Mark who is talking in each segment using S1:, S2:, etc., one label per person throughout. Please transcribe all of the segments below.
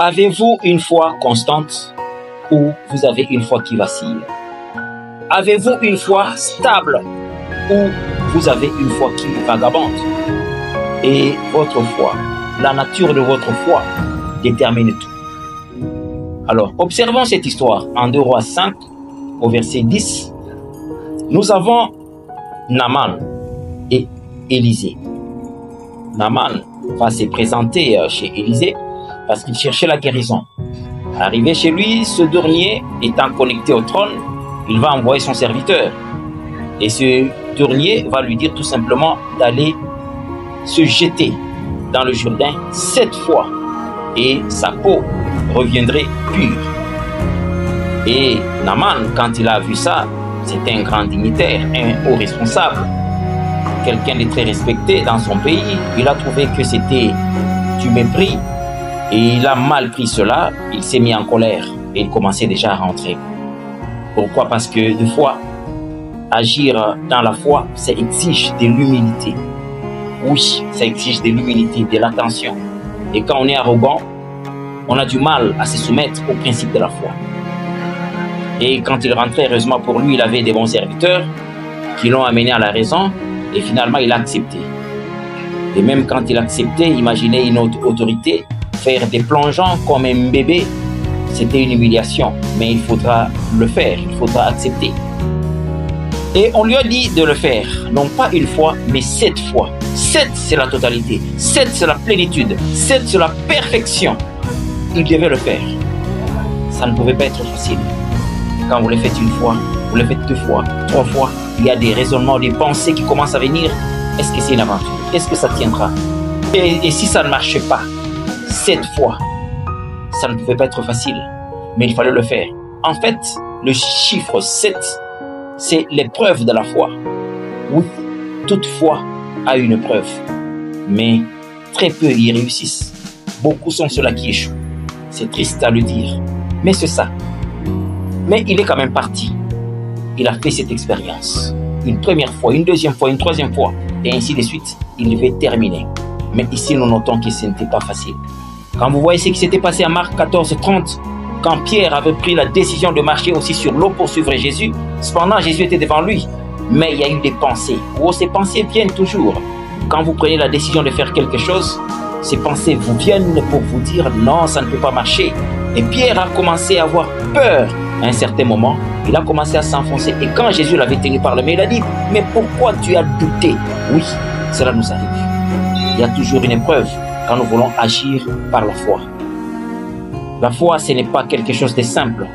S1: Avez-vous une foi constante ou vous avez une foi qui vacille? Avez-vous une foi stable ou vous avez une foi qui vagabonde? Et votre foi, la nature de votre foi détermine tout. Alors, observons cette histoire en 2 Rois 5, au verset 10. Nous avons Naaman et Élisée. Naaman va se présenter chez Élisée parce qu'il cherchait la guérison. Arrivé chez lui, ce dernier étant connecté au trône, il va envoyer son serviteur. Et ce dernier va lui dire tout simplement d'aller se jeter dans le Jourdain 7 fois et sa peau reviendrait pure. Et Naaman, quand il a vu ça, c'était un grand dignitaire, un haut responsable, quelqu'un de très respecté dans son pays. Il a trouvé que c'était du mépris et il a mal pris cela. Il s'est mis en colère et il commençait déjà à rentrer. Pourquoi? Parce que des fois, agir dans la foi, ça exige de l'humilité. Oui, ça exige de l'humilité, de l'attention. Et quand on est arrogant, on a du mal à se soumettre au principe de la foi. Et quand il rentrait, heureusement pour lui, il avait des bons serviteurs qui l'ont amené à la raison et finalement il a accepté. Et même quand il a accepté, imaginez une autre autorité, faire des plongeons comme un bébé, c'était une humiliation. Mais il faudra le faire, il faudra accepter. Et on lui a dit de le faire, non pas une fois, mais 7 fois. 7, c'est la totalité. 7, c'est la plénitude. 7, c'est la perfection. Il devait le faire. Ça ne pouvait pas être facile. Quand vous le faites une fois, vous le faites 2 fois, 3 fois, il y a des raisonnements, des pensées qui commencent à venir. Est-ce que c'est une aventure? Est-ce que ça tiendra? Et si ça ne marche pas, 7 fois, ça ne pouvait pas être facile. Mais il fallait le faire. En fait, le chiffre 7, c'est l'épreuve de la foi. Oui, toute foi a une preuve. Mais très peu y réussissent. Beaucoup sont ceux-là qui échouent. C'est triste à le dire, mais c'est ça. Mais il est quand même parti. Il a fait cette expérience. Une première fois, une deuxième fois, une troisième fois. Et ainsi de suite, il devait terminer. Mais ici, nous notons que ce n'était pas facile. Quand vous voyez ce qui s'était passé à Marc 14, 30, quand Pierre avait pris la décision de marcher aussi sur l'eau pour suivre Jésus, cependant Jésus était devant lui. Mais il y a eu des pensées. Oh, ces pensées viennent toujours. Quand vous prenez la décision de faire quelque chose, ces pensées vous viennent pour vous dire non, ça ne peut pas marcher. Et Pierre a commencé à avoir peur. À un certain moment, il a commencé à s'enfoncer. Et quand Jésus l'avait tenu par le main, il a dit, mais pourquoi tu as douté? Oui, cela nous arrive. Il y a toujours une épreuve quand nous voulons agir par la foi. La foi, ce n'est pas quelque chose de simple.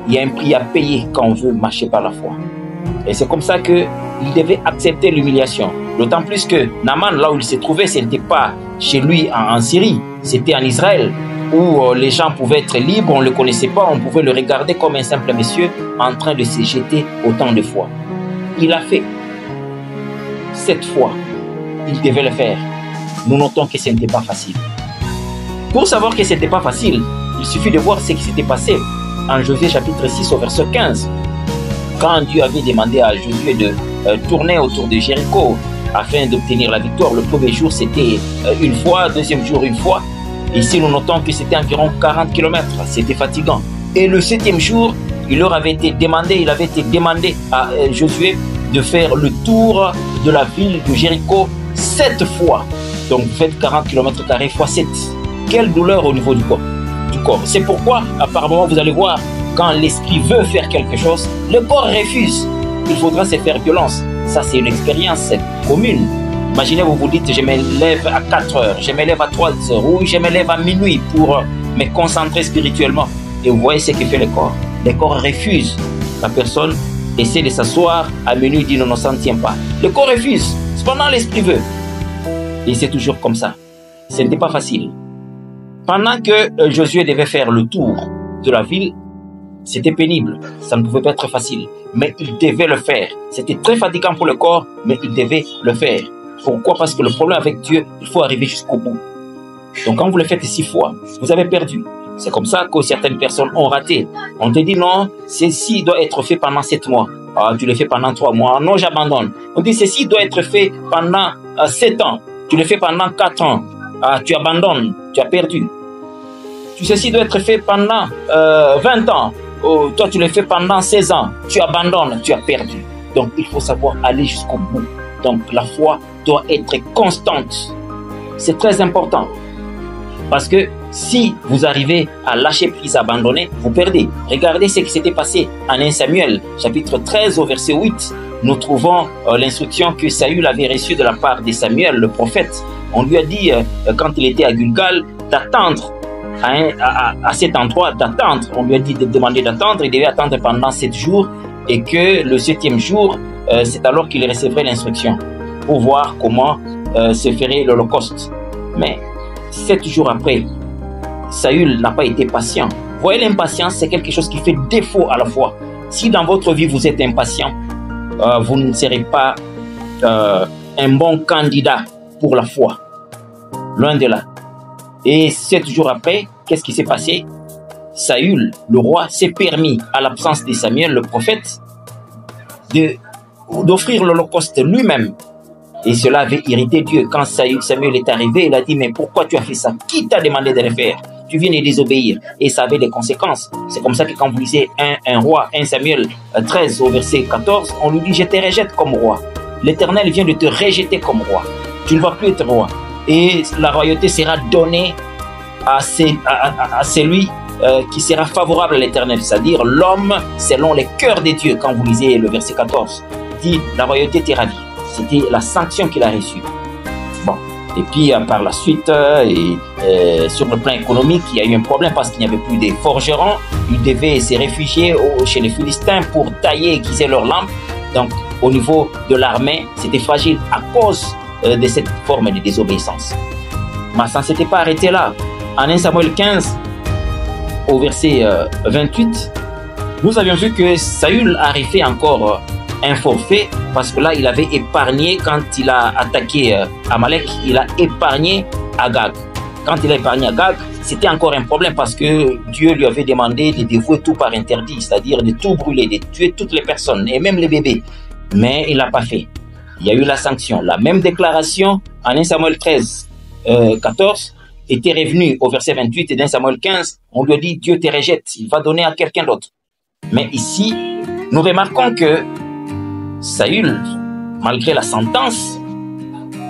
S1: Il y a un prix à payer quand on veut marcher par la foi. Et c'est comme ça qu'il devait accepter l'humiliation. D'autant plus que Naaman, là où il s'est trouvé, ce n'était pas chez lui en Syrie, c'était en Israël, où les gens pouvaient être libres, on ne le connaissait pas, on pouvait le regarder comme un simple monsieur en train de se jeter autant de fois. Il a fait 7 fois. Il devait le faire. Nous notons que ce n'était pas facile. Pour savoir que ce n'était pas facile, il suffit de voir ce qui s'était passé en Josué chapitre 6 au verset 15. Quand Dieu avait demandé à Josué de tourner autour de Jéricho afin d'obtenir la victoire, le premier jour c'était une fois, deuxième jour une fois. Ici nous notons que c'était environ 40 km, c'était fatigant. Et le 7e jour, il avait été demandé à Josué de faire le tour de la ville de Jéricho 7 fois. Donc vous faites 40 km² fois 7. Quelle douleur au niveau du corps. C'est pourquoi, apparemment, vous allez voir, quand l'esprit veut faire quelque chose, le corps refuse. Il faudra se faire violence. Ça, c'est une expérience commune. Imaginez, vous vous dites, je me lève à 4 heures, je me lève à 3 heures, ou je me lève à minuit pour me concentrer spirituellement. Et vous voyez ce que fait le corps. Le corps refuse. La personne essaie de s'asseoir, à minuit, dit non, non, ça ne tient pas. Le corps refuse. Cependant, l'esprit veut. Et c'est toujours comme ça. Ce n'était pas facile. Pendant que Josué devait faire le tour de la ville, c'était pénible, ça ne pouvait pas être facile, mais il devait le faire. C'était très fatigant pour le corps, mais il devait le faire. Pourquoi? Parce que le problème avec Dieu, il faut arriver jusqu'au bout. Donc quand vous le faites 6 fois, vous avez perdu. C'est comme ça que certaines personnes ont raté. On te dit non, ceci doit être fait pendant 7 mois. Ah, tu le fais pendant 3 mois. Non, j'abandonne. On dit ceci doit être fait pendant 7 ans. Tu le fais pendant 4 ans. Ah, tu abandonnes, tu as perdu. ceci doit être fait pendant 20 ans. Oh, toi, tu le fais pendant 16 ans. Tu abandonnes, tu as perdu. Donc, il faut savoir aller jusqu'au bout. Donc, la foi doit être constante. C'est très important. Parce que si vous arrivez à lâcher prise, à abandonner, vous perdez. Regardez ce qui s'était passé en 1 Samuel, chapitre 13, au verset 8. Nous trouvons l'instruction que Saül avait reçue de la part de Samuel, le prophète. On lui a dit, quand il était à Gilgal, d'attendre à cet endroit, d'attendre. On lui a dit de demander d'attendre. Il devait attendre pendant 7 jours. Et que le 7e jour, c'est alors qu'il recevrait l'instruction pour voir comment se ferait l'Holocauste. Mais 7 jours après, Saül n'a pas été patient. Vous voyez, l'impatience, c'est quelque chose qui fait défaut à la foi. Si dans votre vie, vous êtes impatient, vous ne serez pas un bon candidat pour la foi. Loin de là. Et 7 jours après, qu'est-ce qui s'est passé? Saül, le roi, s'est permis, à l'absence de Samuel, le prophète, d'offrir l'Holocauste lui-même. Et cela avait irrité Dieu. Quand Samuel est arrivé, il a dit, mais pourquoi tu as fait ça? Qui t'a demandé de le faire? Tu viens de désobéir. Et ça avait des conséquences. C'est comme ça que quand vous lisez un roi, 1 Samuel 13 au verset 14, on lui dit, je te rejette comme roi. L'Éternel vient de te rejeter comme roi. Tu ne vas plus être roi. Et la royauté sera donnée à celui qui sera favorable à l'Éternel, c'est-à-dire l'homme selon les cœurs des dieux. Quand vous lisez le verset 14, il dit, la royauté t'est ravie. C'était la sanction qu'il a reçue. Bon. Et puis, par la suite, sur le plan économique, il y a eu un problème parce qu'il n'y avait plus de forgerons. Ils devaient se réfugier chez les Philistins pour tailler et aiguiser leurs lampes. Donc, au niveau de l'armée, c'était fragile à cause de cette forme de désobéissance. Mais ça ne s'était pas arrêté là. En 1 Samuel 15, au verset 28, nous avions vu que Saül a fait encore un forfait parce que là, il avait épargné, quand il a attaqué Amalek, il a épargné Agag. Quand il a épargné Agag, c'était encore un problème parce que Dieu lui avait demandé de dévouer tout par interdit, c'est-à-dire de tout brûler, de tuer toutes les personnes et même les bébés. Mais il n'a pas fait. Il y a eu la sanction. La même déclaration en 1 Samuel 13, 14 était revenue au verset 28 et d'un Samuel 15. On lui a dit, Dieu te rejette, il va donner à quelqu'un d'autre. Mais ici, nous remarquons que Saül, malgré la sentence,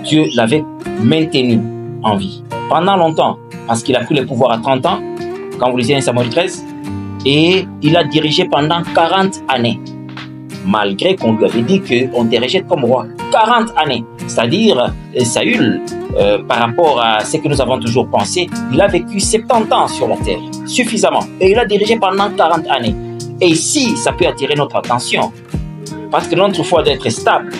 S1: Dieu l'avait maintenu en vie pendant longtemps, parce qu'il a pris le pouvoir à 30 ans, quand vous lisez 1 Samuel 13, et il a dirigé pendant 40 années, malgré qu'on lui avait dit qu'on te rejette comme roi. 40 années, c'est-à-dire Saül, par rapport à ce que nous avons toujours pensé, il a vécu 70 ans sur la terre, suffisamment, et il a dirigé pendant 40 années. Et ici, ça peut attirer notre attention, parce que notre foi doit être stable.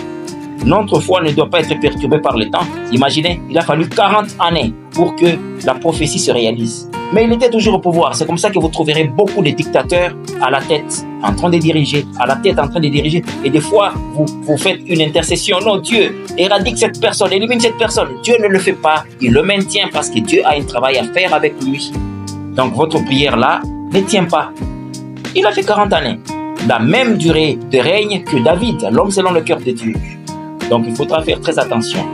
S1: Notre foi ne doit pas être perturbée par le temps. Imaginez, il a fallu 40 années pour que la prophétie se réalise. Mais il était toujours au pouvoir. C'est comme ça que vous trouverez beaucoup de dictateurs à la tête, en train de diriger, à la tête en train de diriger. Et des fois, vous faites une intercession. Non, Dieu éradique cette personne, élimine cette personne. Dieu ne le fait pas. Il le maintient parce que Dieu a un travail à faire avec lui. Donc votre prière là ne tient pas. Il a fait 40 années. La même durée de règne que David, l'homme selon le cœur de Dieu. Donc il faudra faire très attention.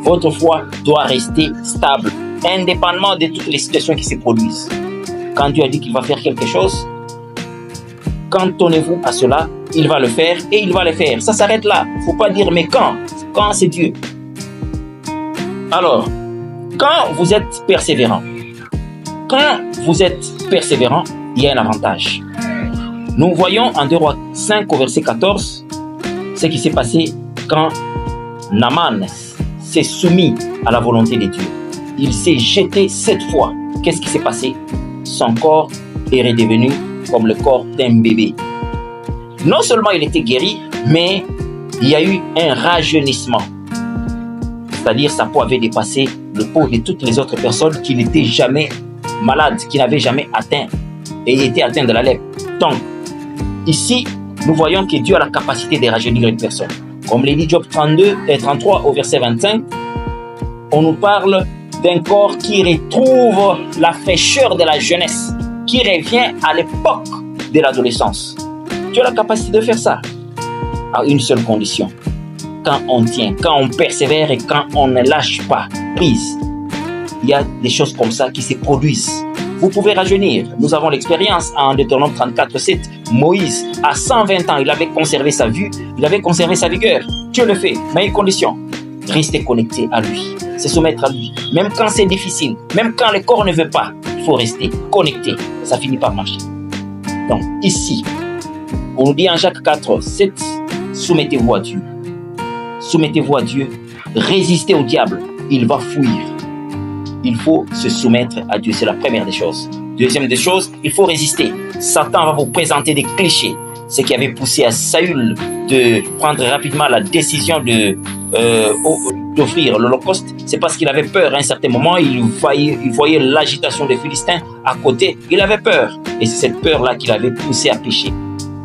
S1: Votre foi doit rester stable, indépendamment de toutes les situations qui se produisent. Quand Dieu a dit qu'il va faire quelque chose, cantonnez-vous à cela, il va le faire et il va le faire. Ça s'arrête là. Il ne faut pas dire mais quand? Quand c'est Dieu. Alors, quand vous êtes persévérant, il y a un avantage. Nous voyons en 2 Rois 5 au verset 14 ce qui s'est passé quand Naaman s'est soumis à la volonté de Dieu. Il s'est jeté 7 fois. Qu'est-ce qui s'est passé? Son corps est redevenu comme le corps d'un bébé. Non seulement il était guéri, mais il y a eu un rajeunissement. C'est-à-dire sa peau avait dépassé le peau de toutes les autres personnes qui n'étaient jamais malades, qui n'avaient jamais atteint et étaient atteints de la lèpre. Donc, ici, nous voyons que Dieu a la capacité de rajeunir une personne. Comme l'a dit Job 32 et 33 au verset 25, on nous parle d'un corps qui retrouve la fraîcheur de la jeunesse, qui revient à l'époque de l'adolescence. Dieu a la capacité de faire ça à une seule condition. Quand on tient, quand on persévère et quand on ne lâche pas prise. Il y a des choses comme ça qui se produisent. vous pouvez rajeunir. Nous avons l'expérience en Deutéronome 34:7. Moïse, à 120 ans, il avait conservé sa vue, il avait conservé sa vigueur. Dieu le fait, mais à une condition. Rester connecté à lui, se soumettre à lui. Même quand c'est difficile, même quand le corps ne veut pas, il faut rester connecté. Ça finit par marcher. Donc ici, on nous dit en Jacques 4:7, soumettez-vous à Dieu. Soumettez-vous à Dieu. Résistez au diable, il va fuir. Il faut se soumettre à Dieu, c'est la première des choses. Deuxième des choses, il faut résister. Satan va vous présenter des clichés. Ce qui avait poussé à Saül de prendre rapidement la décision d'offrir l'Holocauste, c'est parce qu'il avait peur. À un certain moment, il voyait l'agitation des Philistins à côté. Il avait peur. Et c'est cette peur-là qui l'avait poussé à pécher.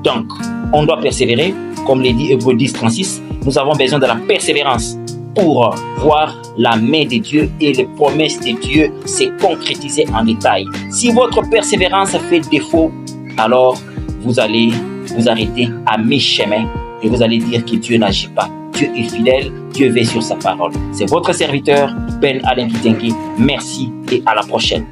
S1: Donc, on doit persévérer. Comme l'a dit Hébreux 10:36, nous avons besoin de la persévérance pour voir la main de Dieu et les promesses de Dieu se concrétiser en détail. Si votre persévérance fait défaut, alors vous allez vous arrêter à mi-chemin et vous allez dire que Dieu n'agit pas. Dieu est fidèle, Dieu veille sur sa parole. C'est votre serviteur, Ben Alain Kitenge. Merci et à la prochaine.